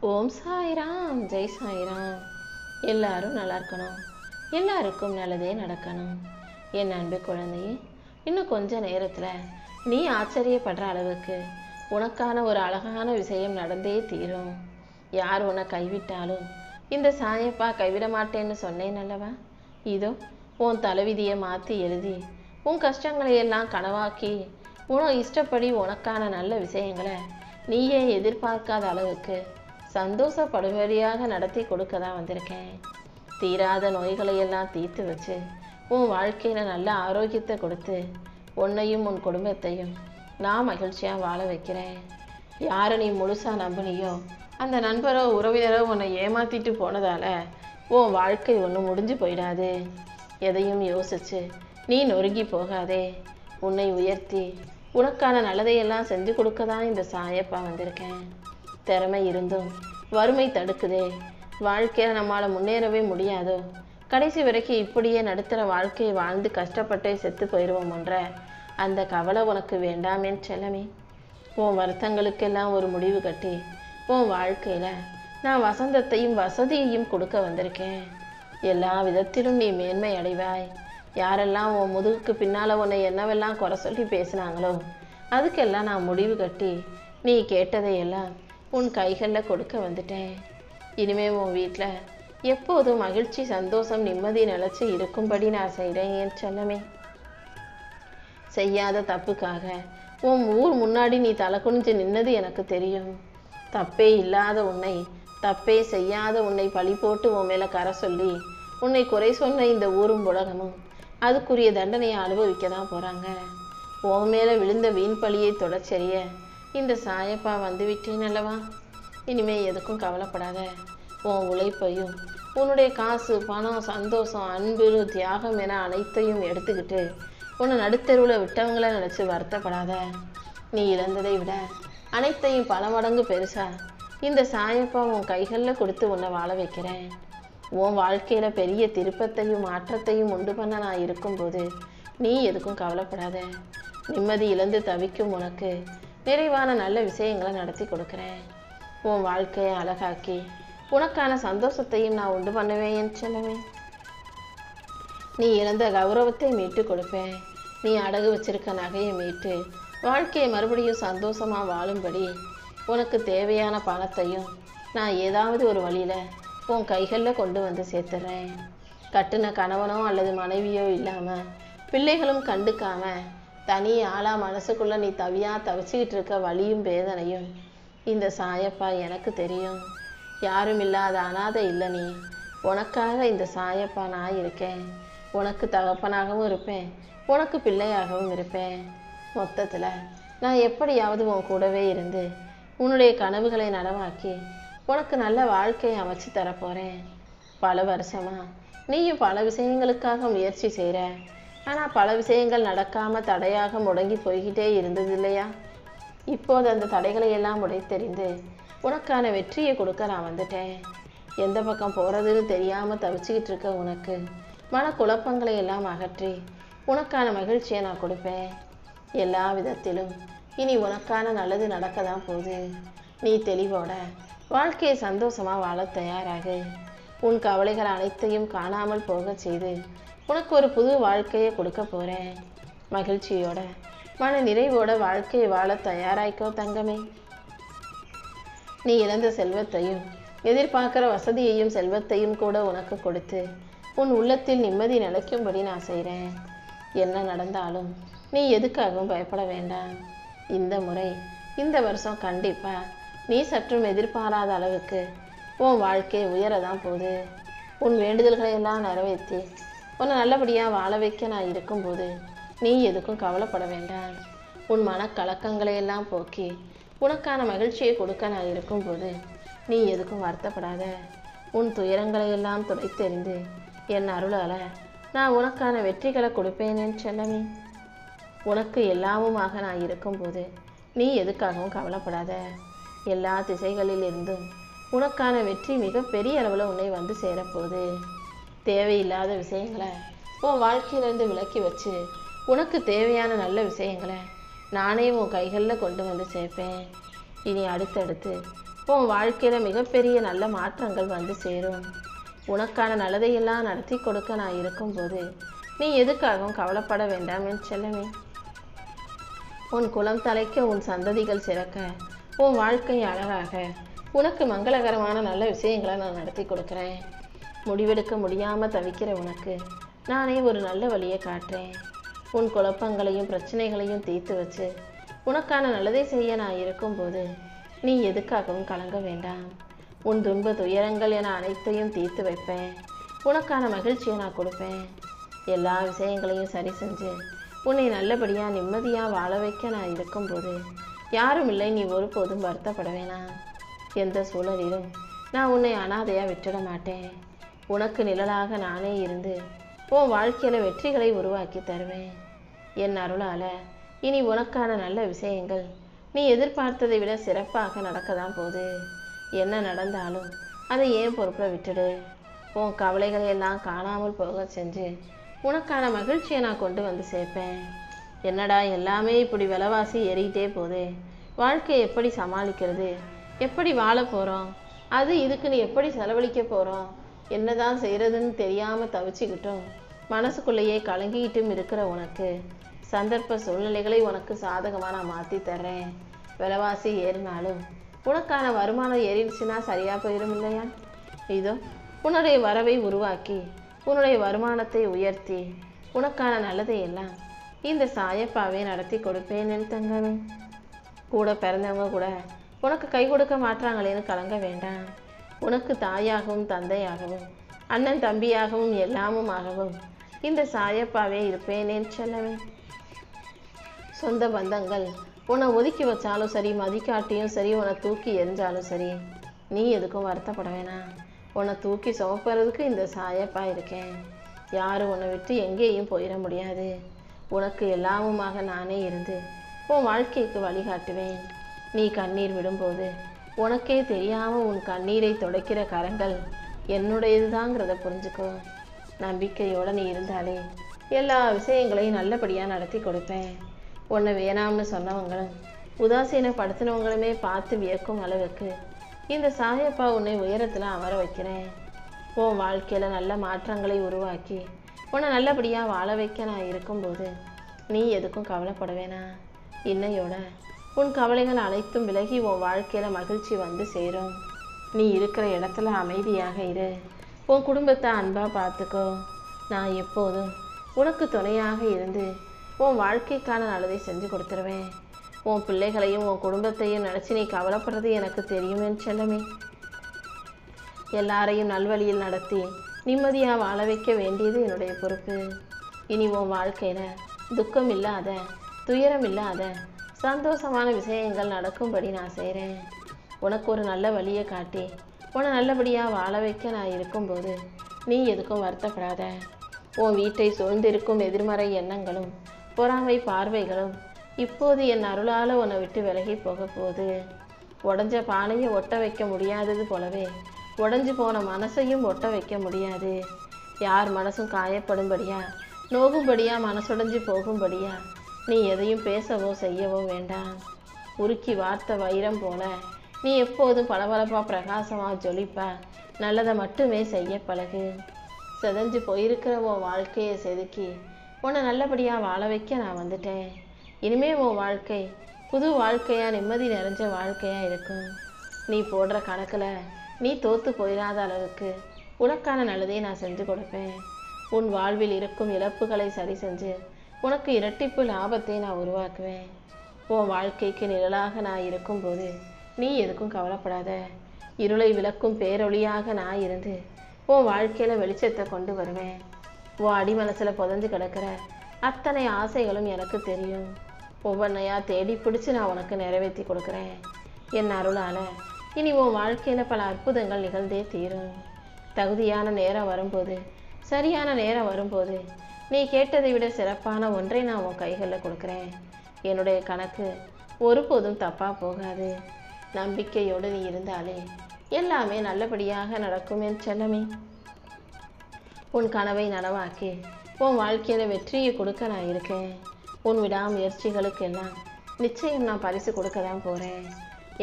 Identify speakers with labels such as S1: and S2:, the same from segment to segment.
S1: ஓம் சாய்ராம், ஜெய் சாய்ராம். எல்லாரும் நல்லா இருக்கணும், எல்லாருக்கும் நல்லதே நடக்கணும். என் அன்பு குழந்தையே, இன்னும் கொஞ்ச நேரத்தில் நீ ஆச்சரியப்படுற அளவுக்கு உனக்கான ஒரு அழகான விஷயம் நடந்தே தீரும். யார் உன்னை கைவிட்டாலும் இந்த சாயப்பா கைவிட மாட்டேன்னு சொன்னேன் அல்லவா? இதோ உன் தலைவிதியை மாற்றி எழுதி உன் கஷ்டங்களை எல்லாம் கனவாக்கி உனக்கு இஷ்டப்படி உனக்கான நல்ல விஷயங்களை நீயே எதிர்பார்க்காத அளவுக்கு சந்தோஷப்படும்படியாக நடத்தி கொடுக்க தான் வந்திருக்கேன். தீராத நோய்களை எல்லாம் தீர்த்து வச்சு உன் வாழ்க்கையில் நல்ல ஆரோக்கியத்தை கொடுத்து உன்னையும் உன் குடும்பத்தையும் நான் மகிழ்ச்சியாக வாழ வைக்கிறேன். யாரை நீ முழுசாக நம்பினியோ அந்த நண்பரோ உறவினரோ உன்னை ஏமாற்றிட்டு போனதால் உன் வாழ்க்கை ஒன்றும் முடிஞ்சு போயிடாது. எதையும் யோசிச்சு நீ நொறுங்கி போகாதே. உன்னை உயர்த்தி உனக்கான நல்லதையெல்லாம் செஞ்சு கொடுக்க தான் இந்த சாயப்பா வந்திருக்கேன். திறமை இருந்தும் வறுமை தடுக்குதே, வாழ்க்கையில் நம்மளால் முன்னேறவே முடியாதோ, கடைசி வரைக்கும் இப்படியே நடுத்தர வாழ்க்கையை வாழ்ந்து கஷ்டப்பட்டே செத்து போயிடுவோம்ன்ற அந்த கவலை உனக்கு வேண்டாமேன் செல்லமே. உன் வருத்தங்களுக்கெல்லாம் ஒரு முடிவு கட்டி உன் வாழ்க்கையில் நான் வசந்தத்தையும் வசதியையும் கொடுக்க வந்திருக்கேன். எல்லா விதத்திலும் நீ மேன்மை அடைவாய். யாரெல்லாம் உன் முதுகுக்கு பின்னால் உன்னை என்னவெல்லாம் குறை சொல்லி பேசினாங்களோ அதுக்கெல்லாம் நான் முடிவு கட்டி நீ கேட்டதையெல்லாம் உன் கைகளில் கொடுக்க வந்துட்டேன். இனிமே உன் வீட்டில் எப்போதும் மகிழ்ச்சி, சந்தோஷம், நிம்மதி நிலச்சி இருக்கும்படி நான் செய்கிறேன் என் செல்லமே. செய்யாத தப்புக்காக உன் ஊர் முன்னாடி நீ தலை குனிஞ்சு நின்னது எனக்கு தெரியும். தப்பே இல்லாத உன்னை, தப்பே செய்யாத உன்னை பழி போட்டு உன் மேலே கரை சொல்லி உன்னை குறை சொன்ன இந்த ஊரும் உலகமும் அதுக்குரிய தண்டனையை அனுபவிக்க தான் போகிறாங்க. உன் மேலே விழுந்த வீண் பழியை தொடச்செறிய இந்த சாயப்பா வந்து விட்டேன் அல்லவா? இனிமே எதுக்கும் கவலைப்படாத. உன் உழைப்பையும் உன்னுடைய காசு, பணம், சந்தோஷம், அன்பு, தியாகம் என அனைத்தையும் எடுத்துக்கிட்டு உன்னை நடுத்தெருவில் விட்டவங்கள நினச்சி வருத்தப்படாத. நீ இழந்ததை விட அனைத்தையும் பல மடங்கு பெருசா இந்த சாயப்பா உன் கைகளில் கொடுத்து உன்னை வாழ வைக்கிறேன். உன் வாழ்க்கையில் பெரிய திருப்பத்தையும் மாற்றத்தையும் உண்டு பண்ண நான் இருக்கும்போது நீ எதுக்கும் கவலைப்படாத. நிம்மதி இழந்து தவிக்கும் உனக்கு நிறைவான நல்ல விஷயங்களை நடத்தி கொடுக்குறேன். உன் வாழ்க்கையை அழகாக்கி உனக்கான சந்தோஷத்தையும் நான் உண்டு பண்ணுவேன் என் செல்லமே. நீ இழந்த கௌரவத்தை மீட்டு கொடுப்பேன். நீ அடகு வச்சிருக்க நகையை மீட்டு வாழ்க்கையை மறுபடியும் சந்தோஷமாக வாழும்படி உனக்கு தேவையான பணத்தையும் நான் ஏதாவது ஒரு வழியில் உன் கைகளில் கொண்டு வந்து சேர்த்துறேன். கட்டுன கணவனோ அல்லது மனைவியோ இல்லாமல் பிள்ளைகளும் கண்டுக்காம தனி ஆளாக மனசுக்குள்ளே நீ தவிச்சிக்கிட்டு இருக்க வலியும் வேதனையும் இந்த சாயப்பா எனக்கு தெரியும். யாரும் இல்லாத அனாதை இல்லை நீ. உனக்காக இந்த சாயப்பா நான் இருக்கேன். உனக்கு தகப்பனாகவும் இருப்பேன், உனக்கு பிள்ளையாகவும் இருப்பேன். மொத்தத்தில் நான் எப்படியாவது உன் கூடவே இருந்து உன்னுடைய கனவுகளை நனவாக்கி உனக்கு நல்ல வாழ்க்கையை அமைச்சு தரப்போகிறேன். பல வருஷமா நீயும் பல விஷயங்களுக்காக முயற்சி செய்கிற. ஆனால் பல விஷயங்கள் நடக்காமல் தடையாக முடங்கி போய்கிட்டே இருந்தது இல்லையா? இப்போது அந்த தடைகளை எல்லாம் உடைத்தெறிந்து உனக்கான வெற்றியை கொடுக்க நான் வந்துட்டேன். எந்த பக்கம் போகிறதுன்னு தெரியாமல் தவிச்சிக்கிட்டு இருக்க உனக்கு மனக்குழப்பங்களை எல்லாம் அகற்றி உனக்கான மகிழ்ச்சியை நான் கொடுப்பேன். எல்லா விதத்திலும் இனி உனக்கான நல்லது நடக்க தான் போகுது. நீ தெளிவோட வாழ்க்கையை சந்தோஷமாக வாழ தயாராகு. உன் கவலைகள் அனைத்தையும் காணாமல் போக செய்து உனக்கு ஒரு புது வாழ்க்கையை கொடுக்க போகிறேன். மகிழ்ச்சியோட மன நிறைவோட வாழ்க்கையை வாழ தயாராய்க்கோ தங்கமே. நீ இழந்த செல்வத்தையும் எதிர்பார்க்கிற வசதியையும் செல்வத்தையும் கூட உனக்கு கொடுத்து உன் உள்ளத்தில் நிம்மதி நிலைக்கும்படி நான் செய்கிறேன். என்ன நடந்தாலும் நீ எதுக்காகவும் பயப்பட வேண்டாம். இந்த முறை, இந்த வருஷம் கண்டிப்பாக நீ சற்றும் எதிர்பாராத அளவுக்கு உன் வாழ்க்கையை உயரதான் போகுது. உன் வேண்டுதல்களை எல்லாம் நிறைவேற்றி உன்னை நல்லபடியாக வாழ வைக்க நான் இருக்கும்போது நீ எதுக்கும் கவலைப்பட வேண்டாம். உன் மனக்கலக்கங்களை எல்லாம் போக்கி உனக்கான மகிழ்ச்சியை கொடுக்க நான் இருக்கும்போது நீ எதுக்கும் வருத்தப்படாத. உன் துயரங்களை எல்லாம் துடைத்தெறிந்து என் அருளால் நான் உனக்கான வெற்றிகளை கொடுப்பேனேன்னு செல்லமே. உனக்கு எல்லாமுமாக நான் இருக்கும்போது நீ எதுக்காகவும் கவலைப்படாத. எல்லா திசைகளில் இருந்தும் உனக்கான வெற்றி மிக பெரிய அளவில் உன்னை வந்து சேரப்போகுது. தேவையில்லாத விஷயங்களை உன் வாழ்க்கையிலேருந்து விலக்கி வச்சு உனக்கு தேவையான நல்ல விஷயங்களை நானே உன் கைகளில் கொண்டு வந்து சேர்ப்பேன். இனி அடுத்தடுத்து உன் வாழ்க்கையில் மிகப்பெரிய நல்ல மாற்றங்கள் வந்து சேரும். உனக்கான நல்லதையெல்லாம் நடத்தி கொடுக்க நான் இருக்கும்போது நீ எதுக்காகவும் கவலைப்பட வேண்டாம் என் செல்லமே. உன் குலம் தலைக்க, உன் சந்ததிகள் சிறக்க, உன் வாழ்க்கை அழகாக, உனக்கு மங்களகரமான நல்ல விஷயங்களை நான் நடத்தி கொடுக்குறேன். முடிவெடுக்க முடியாமல் தவிக்கிற உனக்கு நானே ஒரு நல்ல வழியை காட்டுறேன். உன் குழப்பங்களையும் பிரச்சனைகளையும் தீர்த்து வச்சு உனக்கான நல்லதை செய்ய நான் இருக்கும்போது நீ எதுக்காகவும் கலங்க வேண்டாம். உன் துன்ப துயரங்கள் என அனைத்தையும் தீர்த்து வைப்பேன். உனக்கான மகிழ்ச்சியை நான் கொடுப்பேன். எல்லா விஷயங்களையும் சரி செஞ்சு உன்னை நல்லபடியாக நிம்மதியாக வாழ வைக்க நான் இருக்கும்போது யாரும் இல்லை, நீ ஒருபோதும் வருத்தப்பட வேணாம். எந்த சூழலிலும் நான் உன்னை அனாதையாக விட்டுட மாட்டேன். உனக்கு நிழலாக நானே இருந்து உன் வாழ்க்கையில் வெற்றிகளை உருவாக்கி தருவேன். என் அருளால் இனி உனக்கான நல்ல விஷயங்கள் நீ எதிர்பார்த்ததை விட சிறப்பாக நடக்க தான் போகுது. என்ன நடந்தாலும் அதை ஏன் பொறுப்பில் விட்டுடு. உன் கவலைகளை எல்லாம் காணாமல் போக செஞ்சு உனக்கான மகிழ்ச்சியை நான் கொண்டு வந்து சேர்ப்பேன். என்னடா எல்லாமே இப்படி விலைவாசி ஏறிக்கிட்டே போகுது, வாழ்க்கையை எப்படி சமாளிக்கிறது, எப்படி வாழ போகிறோம், அது இதுக்குன்னு எப்படி செலவழிக்க போகிறோம், என்னதான் செய்கிறதுன்னு தெரியாமல் தவிச்சுக்கிட்டும் மனசுக்குள்ளேயே கலங்கிக்கிட்டும் இருக்கிற உனக்கு சந்தர்ப்ப சூழ்நிலைகளை உனக்கு சாதகமாக நான் மாற்றி தர்றேன். விலைவாசி ஏறினாலும் உனக்கான வருமானம் ஏறிடுச்சுன்னா சரியாக போயிடும் இல்லையா? இதோ உன்னுடைய வரவை உருவாக்கி உன்னுடைய வருமானத்தை உயர்த்தி உனக்கான நல்லதை எல்லாம் இந்த சாயப்பாவே நடத்தி கொடுப்பேன் என் தங்கமே. கூட பிறந்தவங்க கூட உனக்கு கை கொடுக்க மாட்டாங்களேன்னு கலங்க வேண்டாம். உனக்கு தாயாகவும் தந்தையாகவும் அண்ணன் தம்பியாகவும் எல்லாமும் ஆகவும் இந்த சாயப்பாவே இருப்பேன் என் செல்லவே. சொந்த பந்தங்கள் உன்னை ஒதுக்கி வச்சாலும் சரி, மதிக்காட்டியும் சரி, உன்னை தூக்கி எரிஞ்சாலும் சரி, நீ எதுக்கும் வருத்தப்பட வேணாம். உன்னை தூக்கி சுமப்பறதுக்கு இந்த சாயப்பா இருக்கேன். யாரும் உன்னை விட்டு எங்கேயும் போயிட முடியாது. உனக்கு எல்லாமுமாக நானே இருந்து உன் வாழ்க்கைக்கு வழிகாட்டுவேன். நீ கண்ணீர் விடும்போது உனக்கே தெரியாமல் உன் கண்ணீரை துடைக்கிற கரங்கள் என்னுடையதுதாங்கிறத புரிஞ்சுக்கோ. நம்பிக்கையோடு நீ இருந்தாலே எல்லா விஷயங்களையும் நல்லபடியாக நடத்தி கொடுப்பேன். உன்னை வேணாம்னு சொன்னவங்களும் உதாசீனப்படுத்தினவங்களுமே பார்த்து வியக்கும் அளவுக்கு இந்த சாயப்பா உன்னை உயரத்தில் அமர வைக்கிறேன். உன் வாழ்க்கையில் நல்ல மாற்றங்களை உருவாக்கி உன்னை நல்லபடியாக வாழ வைக்க நான் இருக்கும்போது நீ எதுக்கும் கவலைப்பட வேணாம். இன்னையோட உன் கவலைகள் அனைத்தும் விலகி உன் வாழ்க்கையில் மகிழ்ச்சி வந்து சேரும். நீ இருக்கிற இடத்துல அமைதியாக இரு. உன் குடும்பத்தை அன்பாக பார்த்துக்கோ. நான் எப்போதும் உனக்கு துணையாக இருந்து உன் வாழ்க்கைக்கான நல்லதை செஞ்சு கொடுத்துருவேன். உன் பிள்ளைகளையும் உன் குடும்பத்தையும் நினச்சி நீ கவலைப்படுறது எனக்கு தெரியுமே செல்லமே. எல்லாரையும் நல்வழியில் நடத்தி நிம்மதியாக வாழ வைக்க வேண்டியது என்னுடைய பொறுப்பு. இனி உன் வாழ்க்கையில் துக்கம் இல்லாத, துயரம் இல்லாத, சந்தோஷமான விஷயங்கள் நடக்கும்படி நான் செய்கிறேன். உனக்கு ஒரு நல்ல வழியை காட்டி உன்னை நல்லபடியாக வாழ வைக்க நான் இருக்கும்போது நீ எதுக்கும் வருத்தப்படாத. உன் வீட்டை சூழ்ந்திருக்கும் எதிர்மறை எண்ணங்களும் பொறாமை பார்வைகளும் இப்போது என் அருளால் உன்னை விட்டு விலகி போக போகுது. உடஞ்ச பானையை ஒட்ட வைக்க முடியாதது போலவே உடஞ்சி போன மனசையும் ஒட்ட வைக்க முடியாது. யார் மனசும் காயப்படும்படியா, நோகும்படியா, மனசுடைஞ்சு போகும்படியா நீ எதையும் பேசவோ செய்யவோ வேண்டாம். உருக்கி வார்த்த வைரம் போல நீ எப்போதும் பளபளப்பா பிரகாசமாக ஜொலிப்பா. நல்லதை மட்டுமே செய்ய பழகு. செதஞ்சு போயிருக்கிற உன் வாழ்க்கையை செதுக்கி உன்னை நல்லபடியாக வாழ வைக்க நான் வந்துட்டேன். இனிமே உன் வாழ்க்கை புது வாழ்க்கையாக நிம்மதி நிறைஞ்ச வாழ்க்கையாக இருக்கும். நீ போடுற கணக்கில் நீ தோற்று போயிடாத அளவுக்கு உனக்கான நல்லதை நான் செஞ்சு கொடுப்பேன். உன் வாழ்வில் இருக்கும் இழப்புகளை சரி செஞ்சு உனக்கு இரட்டிப்பு லாபத்தை நான் உருவாக்குவேன். உன் வாழ்க்கைக்கு நிழலாக நான் இருக்கும்போது நீ எதுக்கும் கவலைப்படாத. இருளை விளக்கும் பேரொளியாக நான் இருந்து உன் வாழ்க்கையில் வெளிச்சத்தை கொண்டு வருவேன். உன் அடி மனசில் புதஞ்சு கிடக்கிற அத்தனை ஆசைகளும் எனக்கு தெரியும். ஒவ்வொன்றையா தேடி பிடிச்சி நான் உனக்கு நிறைவேற்றி கொடுக்குறேன். என் அருளால் இனி உன் வாழ்க்கையில் பல அற்புதங்கள் நிகழ்ந்தே தீரும். தகுதியான நேரம் வரும்போது, சரியான நேரம் வரும்போது நீ கேட்டதை விட சிறப்பான ஒன்றை நான் உன் கைகளில் கொடுக்குறேன். என்னுடைய கணக்கு ஒருபோதும் தப்பாக போகாது. நம்பிக்கையோடு நீ இருந்தாலே எல்லாமே நல்லபடியாக நடக்கும் என் செல்லமே. உன் கனவை நனவாக்கி உன் வாழ்க்கையில் வெற்றியை கொடுக்க நான் இருக்கேன். உன் விடாமுயற்சிகளுக்கெல்லாம் நிச்சயம் நான் பரிசு கொடுக்க தான் போகிறேன்.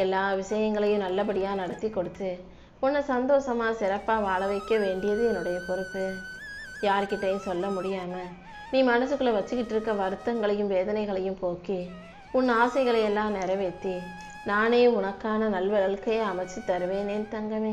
S1: எல்லா விஷயங்களையும் நல்லபடியாக நடத்தி கொடுத்து உன்னை சந்தோஷமாக சிறப்பாக வாழ வைக்க வேண்டியது என்னுடைய பொறுப்பு. யார்கிட்டையும் சொல்ல முடியாமல் நீ மனசுக்குள்ளே வச்சுக்கிட்டு இருக்க வருத்தங்களையும் வேதனைகளையும் போக்கி உன் ஆசைகளை எல்லாம் நிறைவேற்றி நானே உனக்கான நல்வாழ்க்கையை அமைச்சு தருவேன் என் தங்கமே.